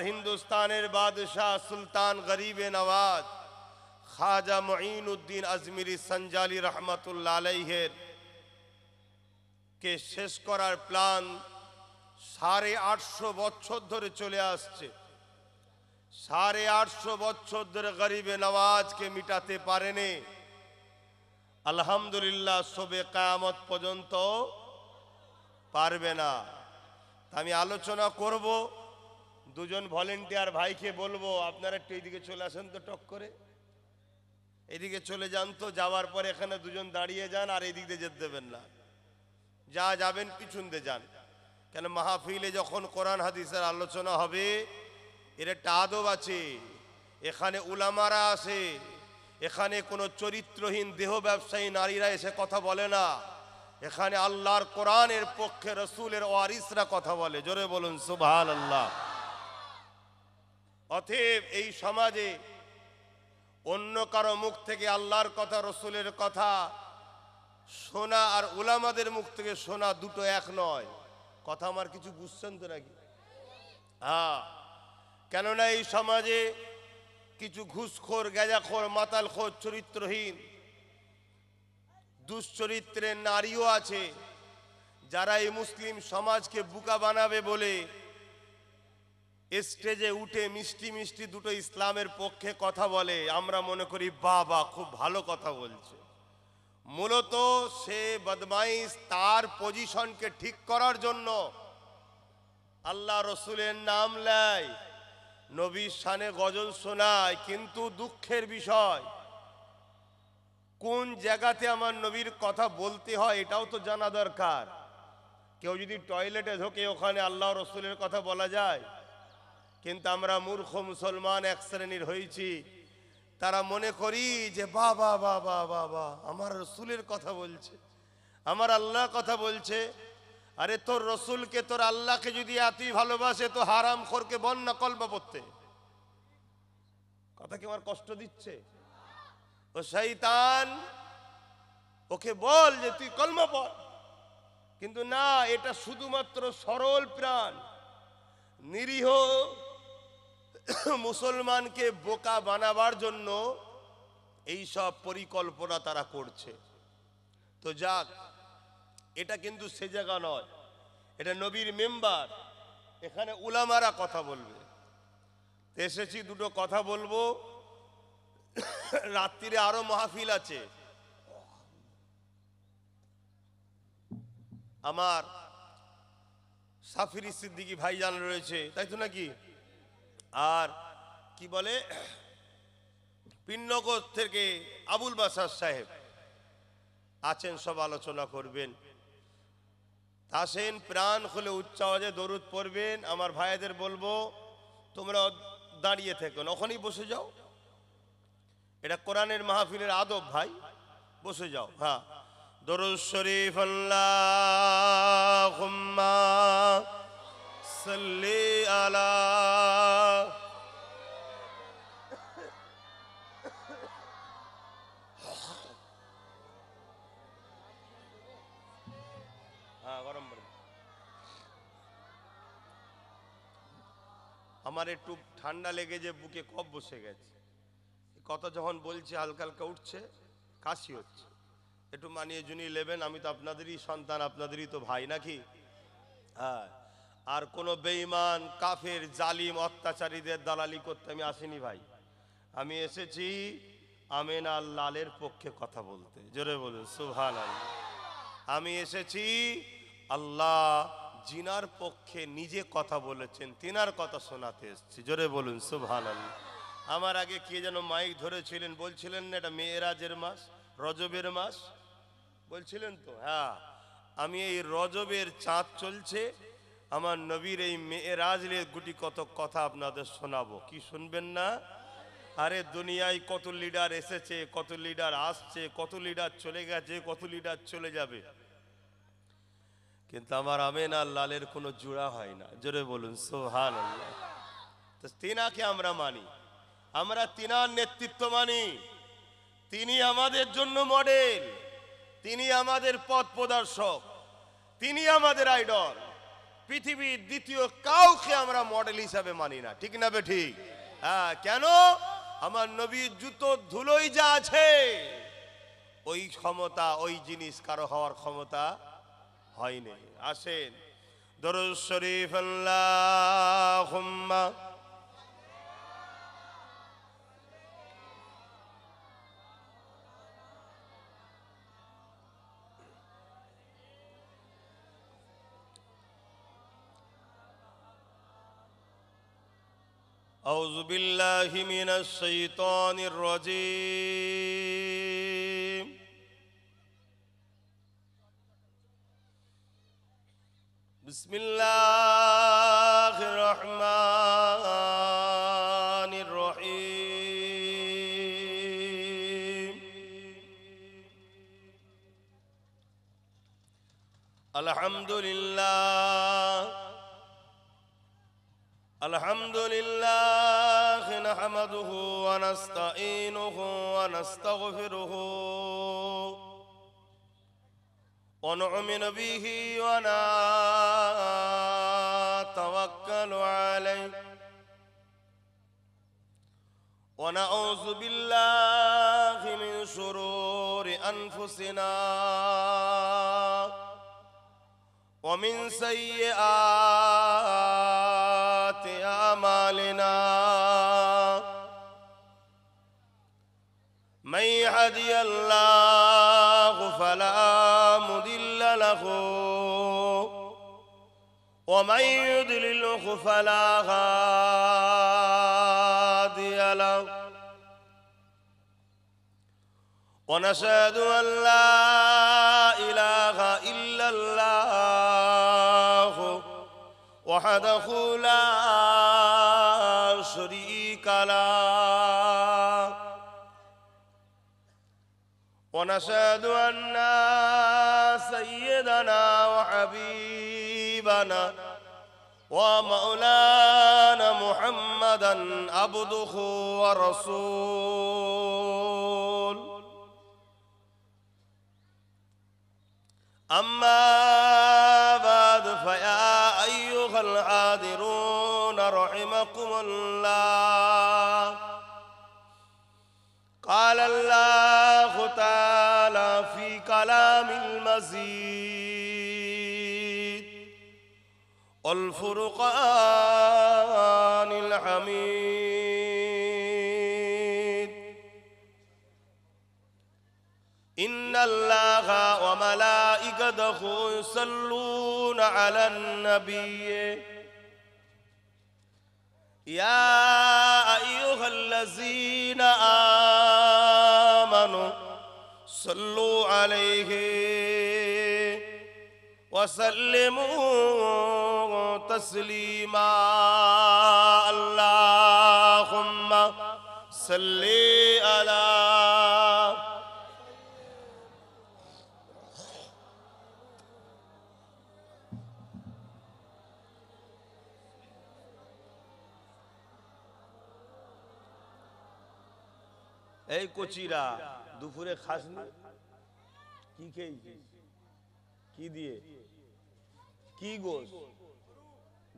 हिंदुस्तानेर बादशाह सुल्तान गरीबे नवाज खाजा मुईनुद्दीन अजमिरी संजाली रहमतुल्लाह अलैहिर के शेष करार प्लान 850 বছর ধরে চলে আসছে। 850 বছর ধরে গরিবে নওয়াজকে মিটাতে পারেনি। আলহামদুলিল্লাহ সবে কিয়ামত পর্যন্ত পারবে না। আমি আলোচনা করব, দুজন ভলেন্টিয়ার ভাইকে বলবো আপনারা একটু এইদিকে চলে আসেন তো, টক করে এদিকে চলে যান তো, যাওয়ার পরে এখানে দুজন দাঁড়িয়ে যান আর এই দিক দিয়ে যেতে দেবেন না, যা যাবেন পিছন দিয়ে যান। কেন মাহফিলে যখন কোরআন হাদিসের আলোচনা হবে এর একটা আদব আছে, এখানে উলামারা আছে, এখানে কোনো চরিত্রহীন দেহ ব্যবসায়ী নারীরা এসে কথা বলে না, এখানে আল্লাহর কোরআনের পক্ষে রাসূলের ওয়ারিসরা কথা বলে। জোরে বলুন সুবহানাল্লাহ। অতএব এই সমাজে অন্য কারো মুখ থেকে আল্লাহর কথা রাসূলের কথা শোনা আর উলামাদের মুখ থেকে শোনা দুটো এক নয়। কথা আমার কিছু বুঝছেন তো নাকি? হ্যাঁ, কেননা এই সমাজে কিছু ঘুষখোর, গাঁজাখোর, মাতালখোর, চরিত্রহীন, দুশ্চরিত্রের নারীও আছে যারা এই মুসলিম সমাজকে বোকা বানাবে বলে স্টেজে উঠে মিষ্টি মিষ্টি দুটো ইসলামের পক্ষে কথা বলে। আমরা মনে করি বাবা খুব ভালো কথা বলছে। মূলত সে বদমাইশ তার পজিশনকে ঠিক করার জন্য আল্লাহ রসুলের নাম নেয়, নবীর শানে গজল শোনায়, কিন্তু দুঃখের বিষয় কোন জায়গাতে আমার নবীর কথা বলতে হয় এটাও তো জানা দরকার। কেউ যদি টয়লেটে ঢোকে ওখানে আল্লাহ রসুলের কথা বলা যায়? কিন্তু আমরা মূর্খ মুসলমান এক শ্রেণীর হয়েছি, তারা মনে করি যে বাবা বাবা বাবা আমার রসুলের কথা বলছে, আমার আল্লাহ কথা বলছে। আরে তোর রসুলকে, তোর আল্লাহকে যদি এতই ভালোবাসে তো হারাম খোরকে বল না কলমা পড়তে। কথা কি আমার কষ্ট দিচ্ছে? ও শয়তান, ওকে বল যে তুই কলমা পড়, কিন্তু না, এটা শুধুমাত্র সরল প্রাণ নিরীহ মুসলমানকে বোকা বানাবার জন্য এই সব পরিকল্পনা তারা করছে। তো যাক, এটা কিন্তু সে জায়গা নয়, এটা নবীর মেম্বার, এখানে উলামারা কথা বলবে। এসেছি দুটো কথা বলবো, রাত্রিরে আরো মাহফিল আছে। আমার সাফিরি সিদ্দিকী ভাইজান রয়েছে, তাই তো নাকি? আর কি বলে পিন্নগর থেকে আবুল বাসার সাহেব আছেন, সব আলোচনা করবেন। আসেন, প্রাণ খুলে উচ্চ আওয়াজে দরুদ পড়বেন। আমার ভাইদের বলবো তোমরা দাঁড়িয়ে থেকো, ওখানেই বসে যাও, এটা কোরআনের মাহফিলের আদব ভাই, বসে যাও। হ্যাঁ, দরুদ শরীফ আল্লাহুম্মা সাল্লি আলা। হ্যাঁ, গরম গরম। আমার একটু ঠান্ডা লেগে যে বুকে কফ বসে গেছে, কথা যখন বলছি হালকা হালকা উঠছে, কাশি হচ্ছে, একটু মানিয়ে জুনিয়ে নেবেন। আমি তো আপনাদেরই সন্তান, আপনাদেরই তো ভাই নাকি? হ্যাঁ, আর কোনো বেঈমান কাফের জালিম অত্যাচারীদের দালালি করতে আমি আসিনি ভাই, আমি এসেছি আমেনা লালের পক্ষে কথা বলতে। জোরে বলুন সুবহানাল্লাহ। আমি এসেছি আল্লাহ জিনার পক্ষে নিজে কথা বলেছেন, তিনার কথা শোনাতে এসেছি। জোরে বলুন সুবহানাল্লাহ। আমার আগে কে যেন মাইক ধরেছিলেন, বলছিলেন না এটা মেয়েরাজের মাস, রজবের মাস বলছিলেন তো? হ্যাঁ, আমি এই রজবের চাঁদ চলছে, আমার নবীর এই মেয়েরাজের গুটি কত কথা আপনাদের শোনাবো। কি শুনবেন না? আরে দুনিয়ায় কত লিডার এসেছে, কত লিডার আসছে, কত লিডার চলে গেছে, কত লিডার চলে যাবে, কিন্তু আমার আমেনা লালের কোনো জোড়া হয় না। জোরে বলুন সুবহানাল্লাহ। তো তিনাকে আমরা মানি, আমরা তিনার নেতৃত্ব মানি, তিনি আমাদের জন্য মডেল, তিনি আমাদের পথ প্রদর্শক, তিনি আমাদের আইডল। পৃথিবীর দ্বিতীয় কাউকে আমরা মডেল হিসাবে মানি না, ঠিক না বে ঠিক? হ্যাঁ, কেন? আমার নবীর জুতো ধুলোই যা আছে, ওই ক্ষমতা, ওই জিনিস কারো হওয়ার ক্ষমতা হয়নি। আসেন দরুদ শরীফ আল্লাহুম্মা أعوذ بالله من الشيطان الرجيم بسم الله الرحمن الرحيم الحمد لله الحمد لله نحمده ونستعينه ونستغفره ونؤمن به ونتوكل عليه ونعوذ بالله من شرور أنفسنا ومن سيئات أعمالنا من يهدي الله فلا مضل له ومن يضلله فلا هادي له ونشهد أن لا إله إلا الله وحده لا شريك له ونشهد أن سيدنا وحبيبنا ومولانا محمدا عبده ورسوله أما بعد فيا أيها الحاضرون رحمكم الله قال الله تعالى في كلام المزيد والفرقان الحميد إن الله وملائكته يصلون على النبي يا أيها الذين آمنوا صلوا عليه وسلموا تسليما اللهم صل على এই কচিরা দুপুরে খাসনি কি খেয়েছিস? কি দিয়ে? কি গোশ?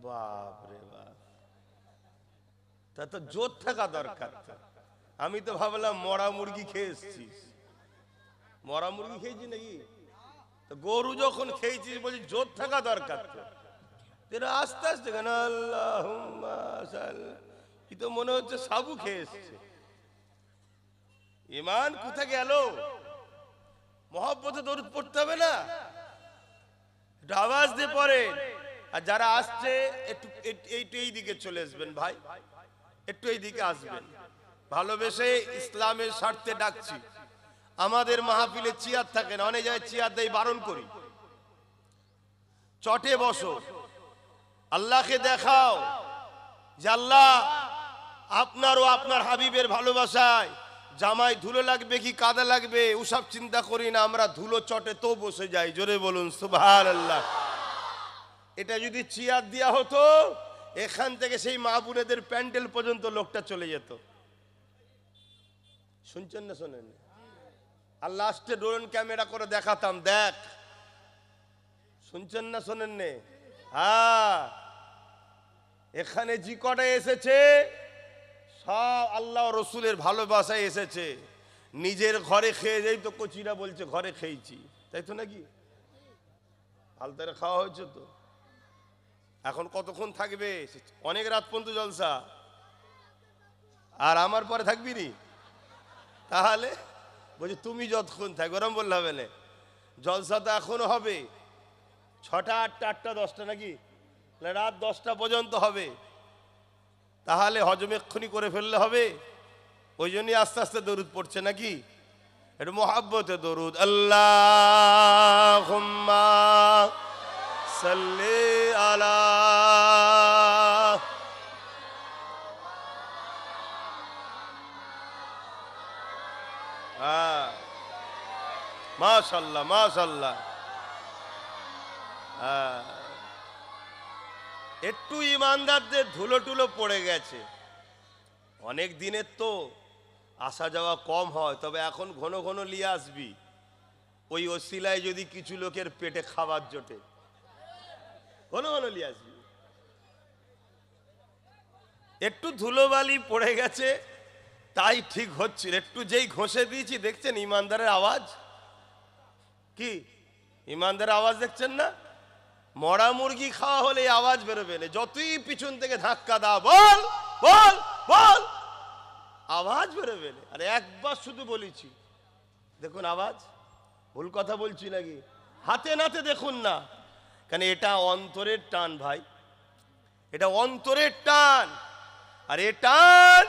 বাপ রে বাপ, তা তো জোর থাকা দরকার। আমি তো ভাবলাম মরা মুরগি খেয়ে এসছিস। মরা মুরগি খেয়েছি নাকি? তো গরু যখন খেয়েছিস বলছি জোর থাকা দরকার। তো আস্তে আস্তে কেন আল্লাহুম্মা সাল্লি, কি তো মনে হচ্ছে সাবু খেয়ে এসছে। ইমান কোথায় গেল? মহব্বতে দরুদ পড়তে হবে না? একটু আওয়াজ দিয়ে পড়েন। আর যারা আসছে একটু এই দিকে চলে আসবেন ভাই, একটু এই দিকে আসবেন। ভালোবেসে ইসলামের স্বার্থে ডাকছি। আমাদের মাহফিলে চেয়ার থাকে না, অনেক জায়গায় চেয়ার দেয়, বারণ করি। চটে বসো, আল্লাহকে দেখাও যে আল্লাহ আপনার ও আপনার হাবিবের ভালোবাসায় জামাই ধুলো লাগবে কি কাদা লাগবে ওসব চিন্তা করি না, আমরা ধুলো চটে তো বসে যাই। জোরে বলুন সুবহানাল্লাহ। এটা যদি চেয়ার দেওয়া হতো, এখান থেকে সেই মা বোনেদের প্যান্ডেল পর্যন্ত লোকটা চলে যেত। শুনছেন না শোনেন? আর লাস্টে ড্রোন ক্যামেরা করে দেখাতাম, দেখ। শুনছেন না শোনেন নে? হ্যাঁ, এখানে যে কটা এসেছে সব আল্লাহ রসুলের ভালোবাসায় এসেছে। নিজের ঘরে খেয়ে যাই তো কচিরা বলছে ঘরে খেয়েছি, তাই তো নাকি? আলতারে খাওয়া হয়েছে তো। এখন কতক্ষণ থাকবে? অনেক রাত পর্যন্ত জলসা। আর আমার পরে থাকবি নি? তাহলে বলছি তুমি যতক্ষণ থাকবে, ওরম বললে হবে না। জলসা তো এখনো হবে, 6টা 8টা 8টা 10টা নাকি, রাত 10টা পর্যন্ত হবে। তাহলে হজম এক্ষুনি করে ফেললে হবে। ওই জন্যই আস্তে আস্তে দরুদ পড়ছে নাকি, এটা মোহাব্বতে দরুদ। আল্লাহুম্মা সাল্লি আলা। হ্যাঁ, মাশাআল্লাহ মাশাআল্লাহ। হ্যাঁ, একটু ইমানদারদের ধুলো টুলো পড়ে গেছে। অনেক দিনের তো আসা যাওয়া কম হয়, তবে এখন ঘন ঘন নিয়ে আসবি। ওই ওসিলায় যদি কিছু লোকের পেটে খাবার জোটে, ঘন ঘন নিয়ে আসবি। একটু ধুলোবালি পড়ে গেছে তাই ঠিক হচ্ছিল। একটু যেই ঘষে দিয়েছি, দেখছেন ইমানদারের আওয়াজ কি? ইমানদারের আওয়াজ দেখছেন না? মরা মুরগি খাওয়া হলে আওয়াজ বেরোবে না, যতই পিছন থেকে ধাক্কা দাও, বল বল বল, আওয়াজ বেরোবে না। আরে একবার শুধু বলেছি, দেখুন আওয়াজ। ভুল কথা বলছি নাকি? হাতে নাতে দেখুন না, কারণ এটা অন্তরের টান ভাই, এটা অন্তরের টান। আর এ টান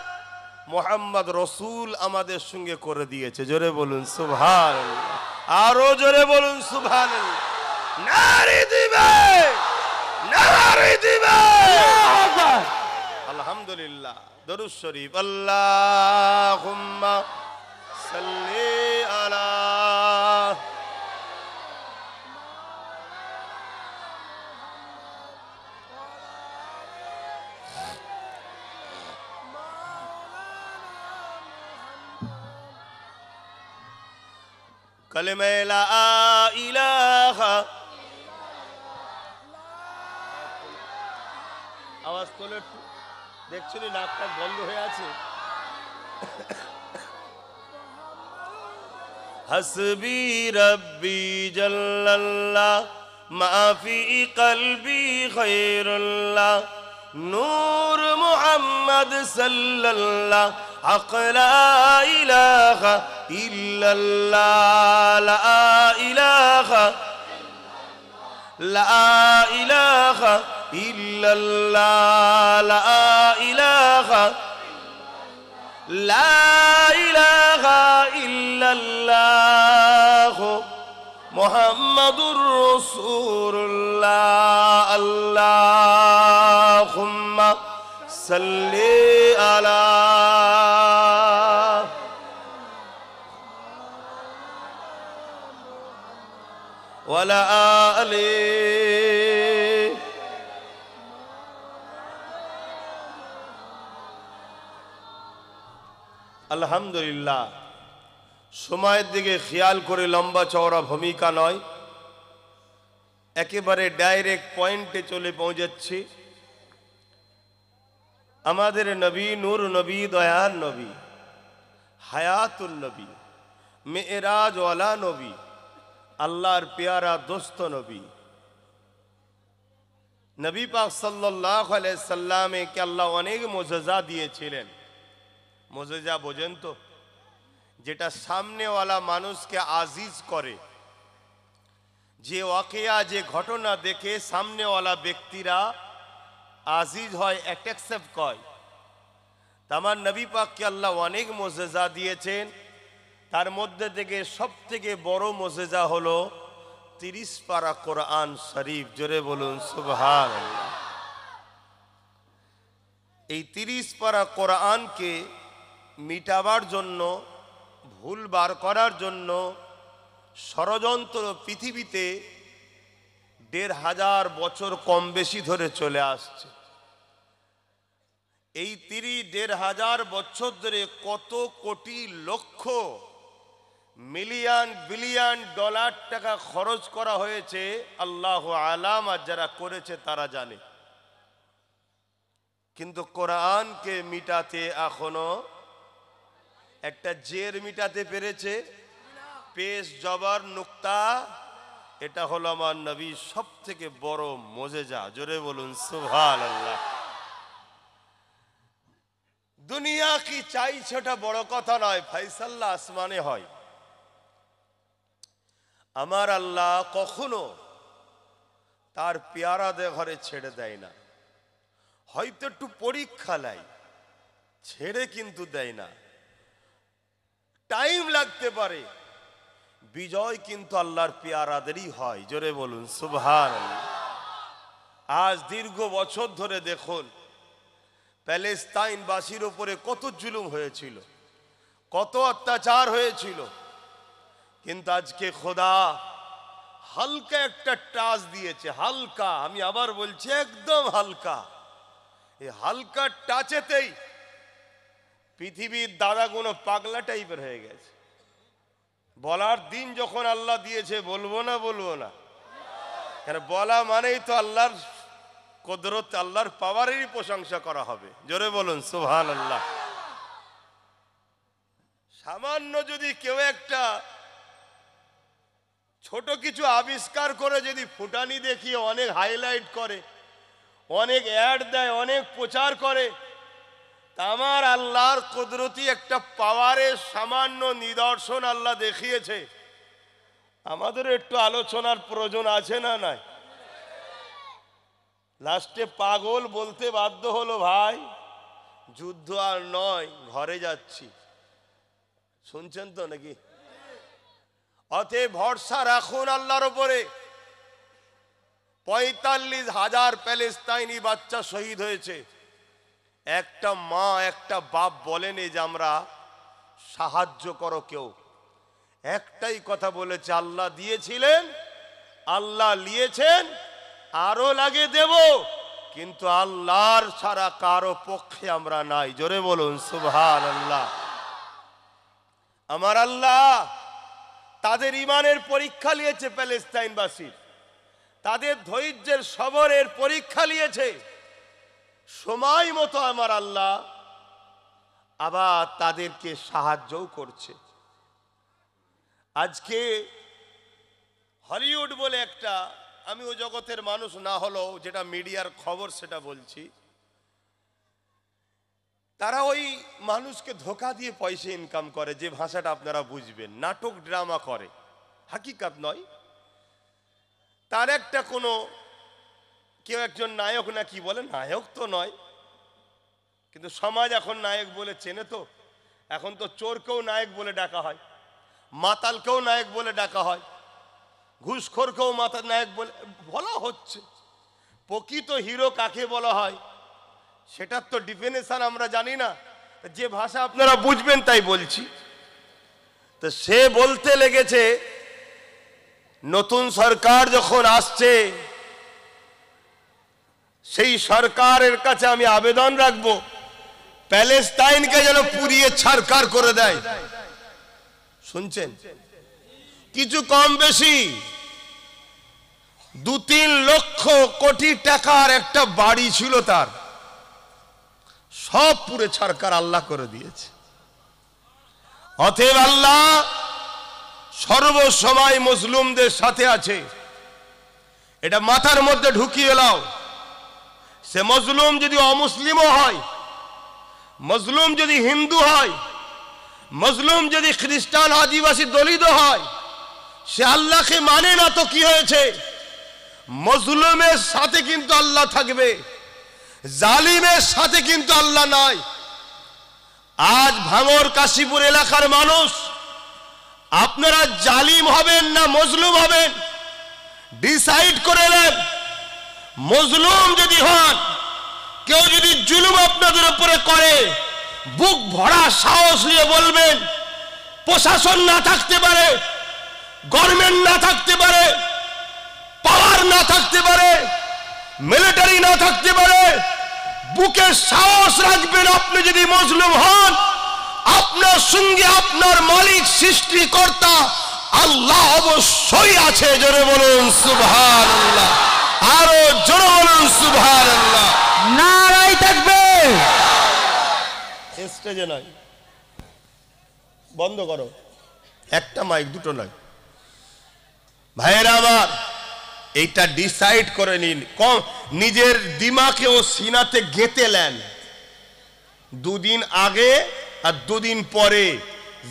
মোহাম্মদ রসুল আমাদের সঙ্গে করে দিয়েছে। জোরে বলুন সুবহানাল্লাহ, আরো জোরে বলুন সুবহানাল্লাহ। নারী দিবে, নারী দিবে। আলহামদুলিল্লাহ। দরুদ শরীফ। আল্লাহুম্মা সাল্লি আলা। কালেমা লা ইলাহা। আওয়াজ তোলে একটু, দেখছেন নাকটা বন্ধ হয়ে আছে। হাসবি রব্বি জাল্লাল্লাহ মা ফি কলবি খায়রুল্লাহ নূর মুহাম্মদ সাল্লাল্লাহ হক লা ইলাহা ইল্লাল্লাহ লা ইলাহা লা ইলাহা ইল্লাল্লাহ লা ইলাহা লা ইলাহা ইল্লাল্লাহ মুহাম্মাদুর রাসূলুল্লাহ। আল্লাহুম্মা সাল্লি আলা। ওয়ালা আলি। আলহামদুলিল্লাহ। সময়ের দিকে খেয়াল করে লম্বা চওড়া ভূমিকা নয়, একেবারে ডাইরেক্ট পয়েন্টে চলে পৌঁছাচ্ছি। আমাদের নবী, নূর নবী, দয়ার নবী, হায়াতুল নবী, মেরাজওয়ালা নবী, আল্লাহর পেয়ারা দোস্ত নবী, নবী পাক সাল্লাল্লাহু আলাইহি সাল্লামে কে আল্লাহ অনেক মুজিজা দিয়েছিলেন। মুজিজা বোঝেন তো? যেটা সামনেওয়ালা মানুষকে আজিজ করে, যে ওয়াকিয়া, যে ঘটনা দেখে সামনেওয়ালা ব্যক্তিরা আজিজ হয়, অ্যাকসেপ্ট করে। আমার নবী পাককে আল্লাহ অনেক মুজিজা দিয়েছেন। তার মধ্যে থেকে সব থেকে বড় মুজিজা হলো 30 পারা কোরআন শরীফ। জোরে বলুন সুবহানাল্লাহ। এই 30 পারা কোরআনকে মিটাবার জন্য, ভুল বার করার জন্য ষড়যন্ত্র পৃথিবীতে 1500 বছর কম বেশি ধরে চলে আসছে। এই 1500 বছর ধরে কত কোটি লক্ষ মিলিয়ন বিলিয়ন ডলার টাকা খরচ করা হয়েছে আল্লাহ আলাম, আর যারা করেছে তারা জানে। কিন্তু কোরআনকে মিটাতে এখনো একটা জের মিটাতে পেরেছে, পেশ জবর নুক্তা। এটা হলো আমার নবীর সব থেকে বড় মোজেজা। জোরে বলুন সুবহানাল্লাহ। দুনিয়া কি চাইছে ওটা বড় কথা নয়, ফাইসাল্লাহ আসমানে হয়। আমার আল্লাহ কখনো তার পেয়ারাদের ঘরে ছেড়ে দেয় না, হয়তো একটু পরীক্ষা নেয়, ছেড়ে কিন্তু দেয় না। টাইম লাগতে পারে, বিজয় কিন্তু আল্লাহর পেয়ারাদেরই হয়। জোরে বলুন সুবহানাল্লাহ। আজ দীর্ঘ বছর ধরে দেখুন প্যালেস্তাইনবাসীর উপরে কত জুলুম হয়েছিল, কত অত্যাচার হয়েছিল, কিন্তু আজকে খোদা হালকা একটা টাচ দিয়েছে। হালকা, আমি আবার বলছি একদম হালকা। এই হালকা টাচেতেই পৃথিবীর দাদাগুলো পাগলা টাইপের হয়ে গেছে। বলার দিন যখন আল্লাহ দিয়েছে, বলবো না বলবো না কেন? বলা মানেই তো আল্লাহর কুদরত, আল্লাহর পাওয়ারেরই প্রশংসা করা হবে। জোরে বলুন সুবহানাল্লাহ। সামান্য যদি কেউ একটা ছোট কিছু আবিষ্কার করে যদি ফুটানি দেখিয়ে অনেক হাইলাইট করে, অনেক অ্যাড দেয়, অনেক প্রচার করে, তা আমার আল্লাহর কুদরতি একটা পাওয়ারের সামান্য নিদর্শন আল্লাহ দেখিয়েছে। আমাদের একটু আলোচনার প্রয়োজন আছে না নাই? লাস্টে পাগল বলতে বাধ্য হলো, ভাই যুদ্ধ আর নয়, ঘরে যাচ্ছি। শুনছেন তো নাকি? অতএব ভরসা রাখুন আল্লাহর উপরে। 45,000 প্যালেস্তাইনি বাচ্চা শহীদ হয়েছে। একটা মা একটা বাপ বলেনি যে আমরা সাহায্য করো কেউ। একটাই কথা বলেছে, আল্লাহ দিয়েছিলেন, আল্লাহ নিয়েছেন, আরো লাগে দেব, কিন্তু আল্লাহর ছাড়া কারো পক্ষে আমরা নাই। জোরে বলুন সুবহানাল্লাহ। আমার আল্লাহ তাদের ইমানের পরীক্ষা নিয়েছে, প্যালেস্তাইনবাসীর তাদের ধৈর্যের সবরের পরীক্ষা নিয়েছে। সময় মতো আমার আল্লাহ আবার তাদেরকে সাহায্যও করছে। আজকে হলিউড বলে একটা, আমি ও জগতের মানুষ না হলেও যেটা মিডিয়ার খবর সেটা বলছি, তারা ওই মানুষকে ধোঁকা দিয়ে পয়সা ইনকাম করে, যে ভাষাটা আপনারা বুঝবেন। নাটক ড্রামা করে, হাকিকাত নয়। তার একটা কোনো কেউ একজন নায়ক না কি বলে, নায়ক তো নয়, কিন্তু সমাজ এখন নায়ক বলে চেনে। তো এখন তো চোরকেও নায়ক বলে ডাকা হয়, মাতালকেও নায়ক বলে ডাকা হয়, ঘুষখোরকেও মাতাল নায়ক বলে বলা হচ্ছে। প্রকৃত হিরো কাকে বলা হয় সেটার তো ডিফিনেশন আমরা জানি না, যে ভাষা আপনারা বুঝবেন তাই বলছি। তো সে বলতে লেগেছে, নতুন সরকার যখন আসছে সেই সরকারের কাছে আমি আবেদন রাখবো, প্যালেস্তাইনকে যেন পুড়িয়ে ছারখার করে দেয়। শুনছেন? কিছু কম বেশি 2-3 লক্ষ কোটি টাকার একটা বাড়ি ছিল তার, সব পুড়ে ছারখার আল্লাহ করে দিয়েছে। অতএব আল্লাহ সর্বসময় মুসলিমদের সাথে আছে, এটা মাথার মধ্যে ঢুকিয়ে নাও। সে মজলুম যদি অমুসলিমও হয়, মজলুম যদি হিন্দু হয়, মজলুম যদি খ্রিস্টান আদিবাসী দলিত হয়, সে আল্লাহকে মানে না তো কি হয়েছে? মজলুমের সাথে কিন্তু আল্লাহ থাকবে, জালিমের সাথে কিন্তু আল্লাহ নাই। আজ ভাঙর কাশীপুর এলাকার মানুষ, আপনারা জালিম হবেন না মজলুম হবেন, ডিসাইড করে নেন। মজলুম যদি হন, কেউ যদি জুলুম আপনাদের উপরে করে, বুক ভরা সাহস নিয়ে বলবেন, প্রশাসন না থাকতে পারে, গভর্নমেন্ট না থাকতে পারে, পাওয়ার না থাকতে পারে, মিলিটারি না থাকতে পারে, বুকে সাহস রাখবেন। আপনি যদি মজলুম হন, আপনি আপনার সঙ্গে আপনার মালিক সৃষ্টিকর্তা আল্লাহ অবশ্যই আছে। জোরে বলুন সুবহানাল্লাহ, আরো জোরে বলুন সুবহানাল্লাহ। নারায়ে তাকবীর। স্টেজে নয়, বন্ধ করো, একটা মাইক, দুটো নয়। ভাইয়েরা আমার, এইটা ডিসাইড করে নিন, নিজের দিমাগে ও সিনাতে গেঁথে নেন। দুদিন আগে আর দুদিন পরে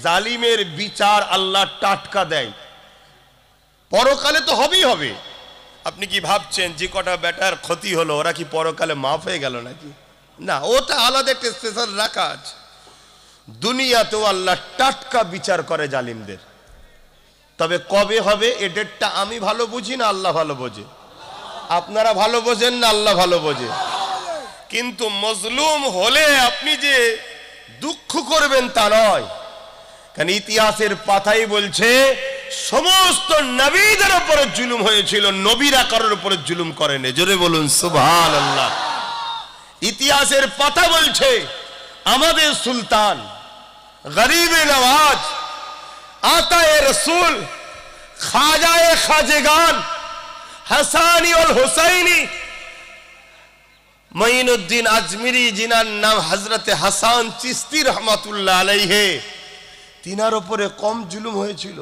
জালিমের বিচার আল্লাহ টাটকা দেয়। পরকালে তো হবেই হবে। আপনি কি ভাবছেন যে কটা বেটার ক্ষতি হলো ওরা কি পরকালে মাফ হয়ে গেল নাকি? না, ওটা আলাদা একটা স্পেশাল রাখা আছে। দুনিয়াতেও আল্লাহ টাটকা বিচার করে জালিমদের। তবে কবে হবে এ ডেটটা আমি ভালো বুঝি না আল্লাহ ভালো বোঝে। আপনারা ভালো বোঝেন না আল্লাহ ভালো বোঝে। কিন্তু মজলুম হলে আপনি যে দুঃখ করবেন তা নয়, কারণ ইতিহাসের পাতাই বলছে সমস্ত নবীদের উপরে জুলুম হয়েছিল, নবীরা কারোর উপরে জুলুম করেনি। জোরে বলুন সুবহানাল্লাহ। ইতিহাসের পাতা বলছে আমাদের সুলতান গরিবে নওয়াজ আতায়ে রসুল খাজায়ে খাজেগান হাসানি ওল হুসাইনি মঈনুদ্দিন আজমিরি, জিনার নাম হযরতে হাসান চিশতি রহমাতুল্লাহ আলাইহি, তিনার উপরে কম জুলুম হয়েছিল।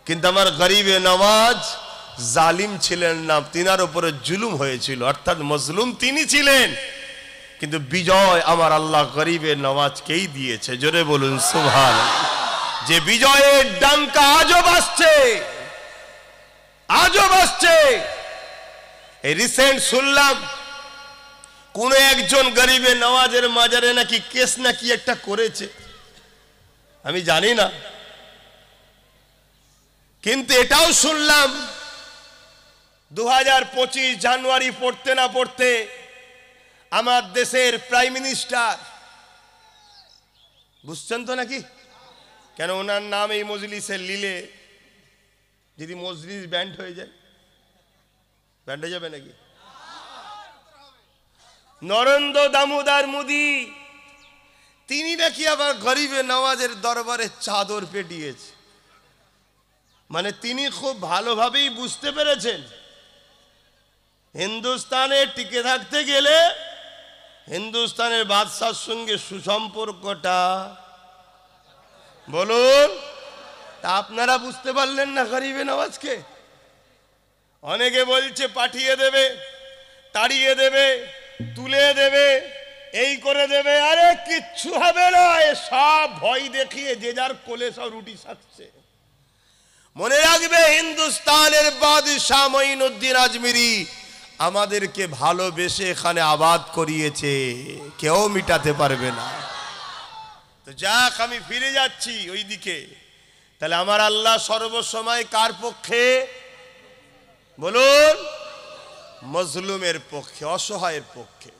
কিন্তু আমার গরিবে নওয়াজ জালিম ছিলেন না, তিনার উপরে জুলুম হয়েছিল, অর্থাৎ মজলুম তিনি ছিলেন। কিন্তু বিজয় আমার আল্লাহ গরিবে নওয়াজকেই দিয়েছে। জোরে বলুন সুবহানাল্লাহ। যে বিজয়ের ডাঙ্কা আজও বাজছে, আজও বাজছে। এই রিসেন্ট শুনলাম কোন একজন গরিবে নওয়াজের মাজারে নাকি কেস নাকি একটা করেছে, আমি জানি না। কিন্তু এটাও শুনলাম 2025 জানুয়ারি পড়তে না পড়তে আমার দেশের প্রাইম মিনিস্টার, বুঝছেন তো নাকি? কেন ওনার নাম এই মজলিসে লিলে যদি মজলিস ব্যান্ড হয়ে যায়, ব্যান্ড হয়ে যাবে নাকি? নরেন্দ্র দামোদর মোদী, তিনি নাকি আবার গরিবে নওয়াজের দরবারে চাদর পেটিয়েছে। মানে তিনি খুব ভালোভাবেই বুঝতে পেরেছেন হিন্দুস্তানে টিকে থাকতে গেলে হিন্দুস্তানের বাদশার সঙ্গে সুসম্পর্কটা, বলুন, তা আপনারা বুঝতে পারলেন না গরিবে নওয়াজকে? অনেকে বলছে পাঠিয়ে দেবে, তাড়িয়ে দেবে, তুলে দেবে, এই করে দেবে। আরে কিচ্ছু হবে না, এ সব ভয় দেখিয়ে যে যার কোলে সব রুটি সাজছে। মনে রাখবে হিন্দুস্তানের বাদশাহ মঈনুদ্দিন আজমিরি আমাদেরকে ভালোবেসে এখানে আবাদ করিয়েছে, কেউ মিটাতে পারবে না। তো যাক, আমি ফিরে যাচ্ছি ওই দিকে। তাহলে আমার আল্লাহ সর্বসময় কার পক্ষে? বলুন, মজলুমের পক্ষে, অসহায়ের পক্ষে।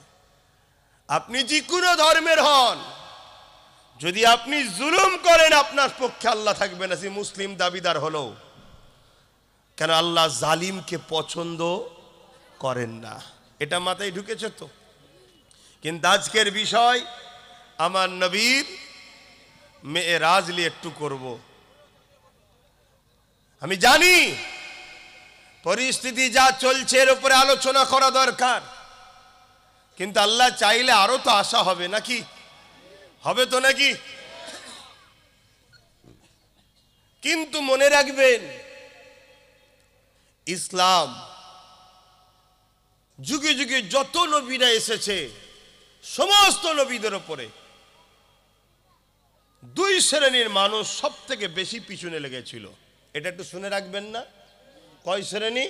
আপনি যে কোনো ধর্মের হন, যদি আপনি জুলুম করেন আপনার পক্ষে আল্লাহ থাকবে না, সে মুসলিম দাবিদার হলো। কেন? আল্লাহ জালিমকে পছন্দ করেন না। এটা মাথায় ঢুকেছে তো? কিন্তু আজকের বিষয় আমার নবীর মেরাজ নিয়ে একটু করব। আমি জানি পরিস্থিতি যা চলছে এর উপরে আলোচনা করা দরকার, কিন্তু আল্লাহ চাইলে আরো তো আশা হবে নাকি? হবে তো নাকি? কিন্তু মনে রাখবেন, ইসলাম যুগে যুগে যত নবীরা এসেছে সমস্ত নবীদের উপরে দুই শ্রেণীর মানুষ সব থেকে বেশি পিছনে লেগেছিল। এটা একটু শুনে রাখবেন না? কয় শ্রেণী?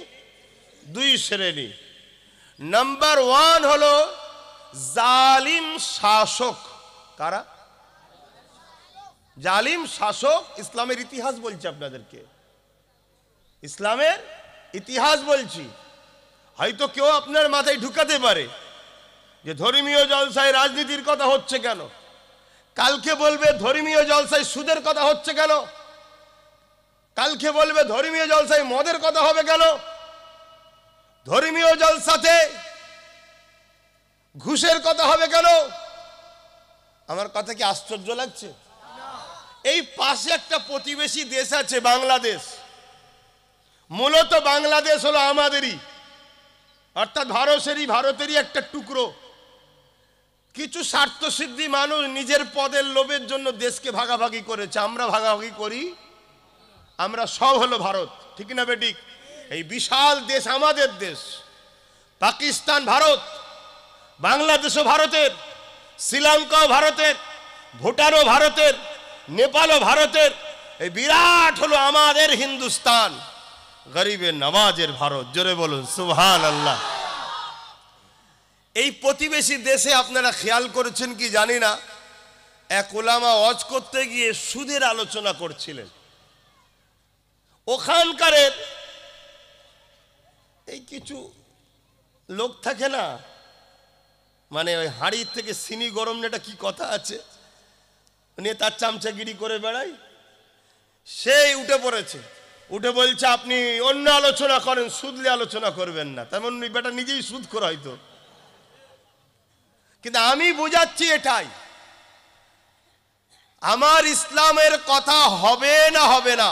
দুই শ্রেণী। নাম্বার 1 হলো জালিম শাসক। কারা? জালিম শাসক। ইসলামের ইতিহাস বলছি আপনাদেরকে, ইসলামের ইতিহাস বলছি। হয়তো কেউ আপনার মাথায় ঢুকাতে পারে যে ধর্মীয় জলসায় রাজনীতির কথা হচ্ছে কেন, কালকে বলবে ধর্মীয় জলসায় সুদের কথা হচ্ছে কেন, কালকে বলবে ধর্মীয় জলসায় মদের কথা হবে কেন, ধর্মীয় জলসাতে ঘুষের কথা হবে কেন। আমার কথা কি আশ্চর্য লাগছে? এই পাশে একটা প্রতিবেশী দেশ আছে বাংলাদেশ। মূলত বাংলাদেশ হলো আমাদেরই, অর্থাৎ ভারতেরই একটা টুকরো। কিছু স্বার্থসিদ্ধি মানুষ নিজের পদের লোভের জন্য দেশকে ভাগাভাগি করেছে। আমরা ভাগাভাগি করি, আমরা সব হলো ভারত, ঠিক না বেঠিক? এই বিশাল দেশ আমাদের দেশ। পাকিস্তান ভারত, বাংলাদেশও ভারতের, শ্রীলঙ্কাও ভারতের, ভুটানও ভারতের, নেপালও ভারতের। এই বিরাট হলো আমাদের হিন্দুস্তান, গরিবের নওয়াজের ভারত। জোরে বলুন সুবহানাল্লাহ। এই প্রতিবেশী দেশে আপনারা খেয়াল করেছেন কি জানি না, এক ওলামা ওয়াজ করতে গিয়ে সুদের আলোচনা করছিলেন। ওখানকার এই কিছু লোক থাকে না, মানে ওই হাঁড়ির থেকে চিনি গরম না, এটা কি কথা আছে, নিয়ে তার চামচাগিরি করে বেড়ায়। সেই উঠে পড়েছে, উঠে বলছে আপনি অন্য আলোচনা করেন, সুদলে আলোচনা করবেন না। তেমন বেটা নিজেই সুদ করে হয়তো, কিন্তু আমি বুঝাচ্ছি এটাই, আমার ইসলামের কথা হবে না হবে না,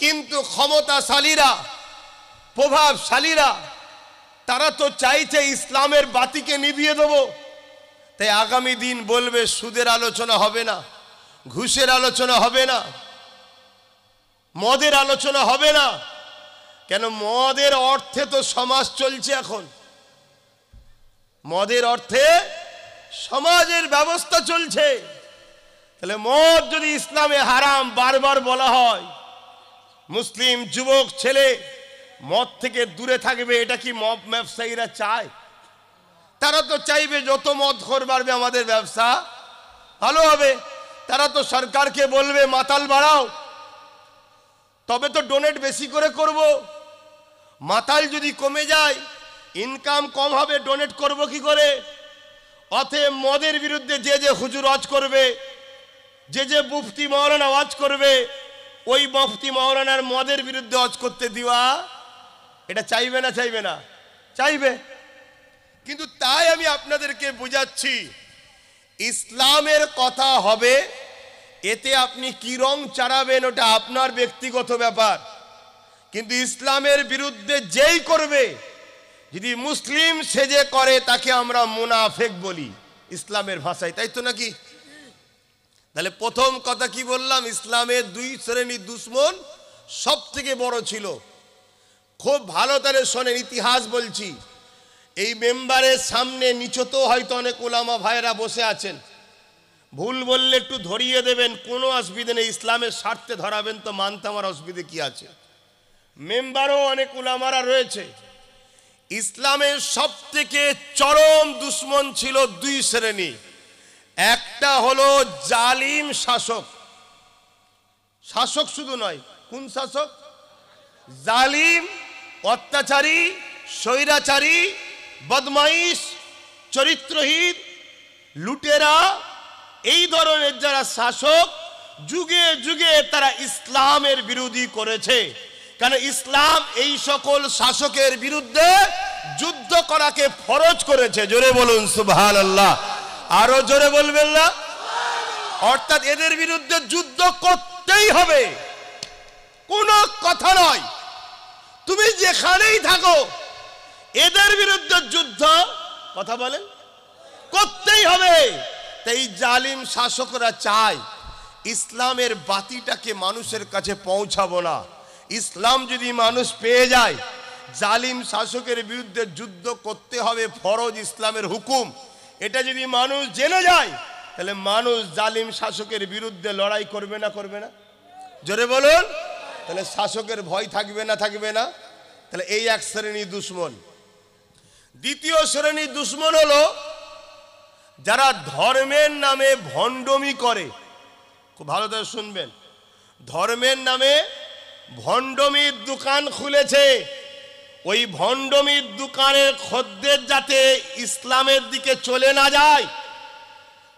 কিন্তু ক্ষমতাশালীরা, প্রভাবশালীরা তারা তো চাইছে ইসলামের বাতিকে নিভিয়ে দেবো। তাই আগামী দিন বলবে সুদের আলোচনা হবে না, ঘুষের আলোচনা হবে না, মদের আলোচনা হবে না। কেন? মদের অর্থে তো সমাজ চলছে এখন, মদের অর্থে সমাজের ব্যবস্থা চলছে। তাহলে মদ যদি ইসলামে হারাম বারবার বলা হয়, মুসলিম যুবক ছেলে মদ থেকে দূরে থাকবে, এটা কি মদ ব্যবসায়ীরা চায়? তারা তো চাইবে যত মদ খোর বাড়বে আমাদের ব্যবসা ভালো হবে। তারা তো সরকারকে বলবে মাতাল বাড়াও, তবে তো ডোনেট বেশি করে করব। মাতাল যদি কমে যায়, ইনকাম কম হবে, ডোনেট করব কি করে? অতএব মদের বিরুদ্ধে যে যে হুজুর ওয়াজ করবে, যে যে মুফতি মাওলানা ওয়াজ করবে, ওই মুফতি মাওলানার মদের বিরুদ্ধে ওয়াজ করতে দিওয়া, এটা চাইবে না চাইবে না? চাইবে। কিন্তু তাই আমি আপনাদেরকে বুঝাচ্ছি, ইসলামের কথা হবে, এতে আপনি কি রং চালাবেন ওটা আপনার ব্যক্তিগত ব্যাপার। কিন্তু ইসলামের বিরুদ্ধে যেই করবে, যদি মুসলিম সেজে করে, তাকে আমরা মুনাফেক বলি ইসলামের ভাষায়, তাই তো নাকি? তাহলে প্রথম কথা কি বললাম, ইসলামের দুই শ্রেণীর দুশ্মন সব থেকে বড় ছিল। খুব ভালো করে শোনেন, ইতিহাস বলছি। এই মেম্বারের সামনে নিচতেও হয়তো অনেক ওলামা ভাইরা বসে আছেন, ভুল বললে একটু ধরিয়ে দেবেন, কোনো অসুবিধে নেই, ইসলামের স্বার্থে ধরাবেন তো মানতে আমার অসুবিধে কি আছে। মেম্বারও অনেক ওলামারা রয়েছে। ইসলামের সব থেকে চরম দুশ্মন ছিল দুই শ্রেণী। একটা হলো জালিম শাসক, শাসক শুধু নয়, কোন শাসক? জালিম, অত্যাচারী, স্বৈরাচারী, বদমাইশ, চরিত্রহীন, লুটেরা, এই ধরনের যারা শাসক, যুগে যুগে তারা ইসলামের বিরোধী করেছে। কারণ ইসলাম এই সকল শাসকের বিরুদ্ধে যুদ্ধ করাকে ফরজ করেছে। জোরে বলুন সুবহানাল্লাহ। আরো জোরে বলবেন না? অর্থাৎ এদের বিরুদ্ধে যুদ্ধ করতেই হবে, কোনো কথা নয়। তুমি যেখানেই থাকো, এদের বিরুদ্ধে যুদ্ধ, কথা বলেন, করতেই হবে। তাই জালিম শাসকরা চায় ইসলামের বাতিটাকে মানুষের কাছে পৌঁছাবো না। ইসলাম যদি মানুষ পেয়ে যায়, জালিম শাসকের বিরুদ্ধে যুদ্ধ করতে হবে, ফরজ, ইসলামের হুকুম। এটা যদি মানুষ জেনে যায়, তাহলে মানুষ জালিম শাসকের বিরুদ্ধে লড়াই করবে না করবে না? জোরে বলুন। তাহলে শাসকের ভয় থাকবে না থাকবে না? তাহলে এই এক শ্রেণীর দুশ্মন। দ্বিতীয় শ্রেণীর দুশ্মন হলো যারা ধর্মের নামে ভণ্ডমি করে। খুব ভালো করে শুনবেন, ধর্মের নামে ভণ্ডমির দোকান খুলেছে। ওই ভণ্ডমির দোকানের খদ্দের যাতে ইসলামের দিকে চলে না যায়,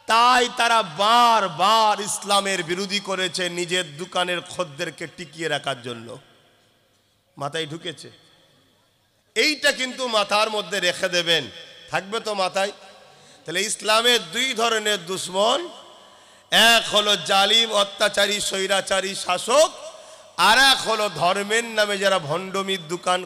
তাই তারা বারবার ইসলামের বিরোধী করেছে নিজের দোকানের খদ্দেরকে টিকিয়ে রাখার জন্য। মাথায় ঢুকেছে? এইটা কিন্তু মাথার মধ্যে রেখে দেবেন, থাকবে তো মাথায়। তাহলে ইসলামের দুই ধরনের দুশ্মন, এক হলো জালিম অত্যাচারী স্বৈরাচারী শাসক, আর এক হলো ধর্মের নামে যারা ভণ্ডমির দোকান